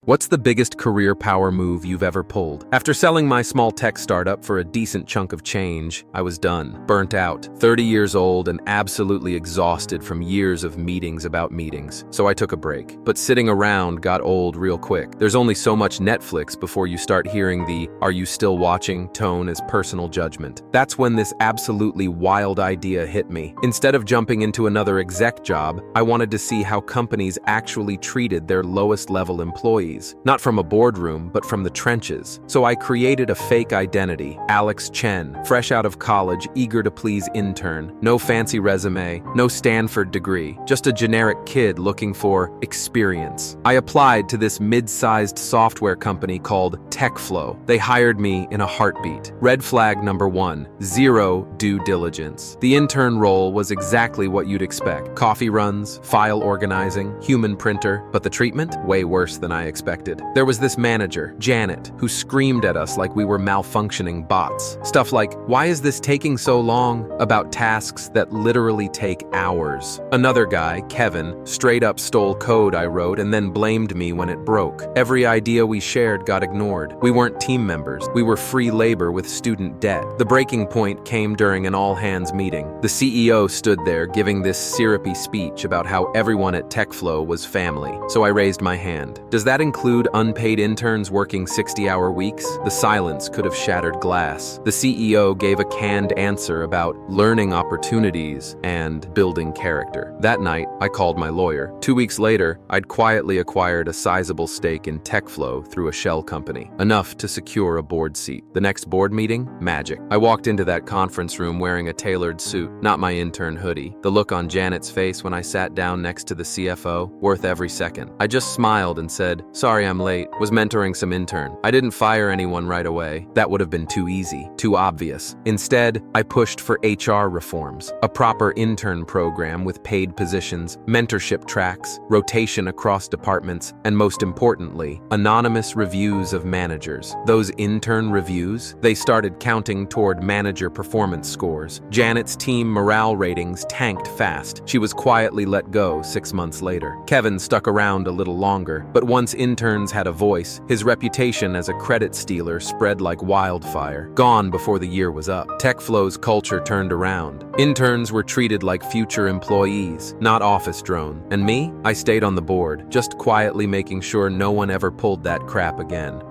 What's the biggest career power move you've ever pulled? After selling my small tech startup for a decent chunk of change, I was done, burnt out, 30 years old and absolutely exhausted from years of meetings about meetings. So I took a break. But sitting around got old real quick. There's only so much Netflix before you start hearing the "are you still watching" tone as personal judgment. That's when this absolutely wild idea hit me. Instead of jumping into another exec job, I wanted to see how companies actually treated their lowest level employees. Not from a boardroom, but from the trenches. So I created a fake identity, Alex Chen, fresh out of college, eager to please intern. No fancy resume, no Stanford degree, just a generic kid looking for experience. I applied to this mid-sized software company called TechFlow. They hired me in a heartbeat. Red flag number 1, zero due diligence. The intern role was exactly what you'd expect. Coffee runs, file organizing, human printer, but the treatment? Way worse than I expected. There was this manager, Janet, who screamed at us like we were malfunctioning bots. Stuff like, "Why is this taking so long?" about tasks that literally take hours. Another guy, Kevin, straight up stole code I wrote and then blamed me when it broke. Every idea we shared got ignored. We weren't team members. We were free labor with student debt. The breaking point came during an all-hands meeting. The CEO stood there giving this syrupy speech about how everyone at TechFlow was family. So I raised my hand. Does that include unpaid interns working 60-hour weeks? The silence could have shattered glass. The CEO gave a canned answer about learning opportunities and building character. That night, I called my lawyer. 2 weeks later, I'd quietly acquired a sizable stake in TechFlow through a shell company, enough to secure a board seat. The next board meeting? Magic. I walked into that conference room wearing a tailored suit, not my intern hoodie. The look on Janet's face when I sat down next to the CFO, worth every second. I just smiled and said, "Sorry I'm late, was mentoring some intern." I didn't fire anyone right away. That would have been too easy, too obvious. Instead, I pushed for HR reforms, a proper intern program with paid positions, mentorship tracks, rotation across departments, and most importantly, anonymous reviews of managers. Those intern reviews, they started counting toward manager performance scores. Janet's team morale ratings tanked fast. She was quietly let go 6 months later. Kevin stuck around a little longer, but once interns had a voice, his reputation as a credit stealer spread like wildfire. Gone before the year was up. TechFlow's culture turned around. Interns were treated like future employees, not office drone. And me? I stayed on the board, just quietly making sure no one ever pulled that crap again.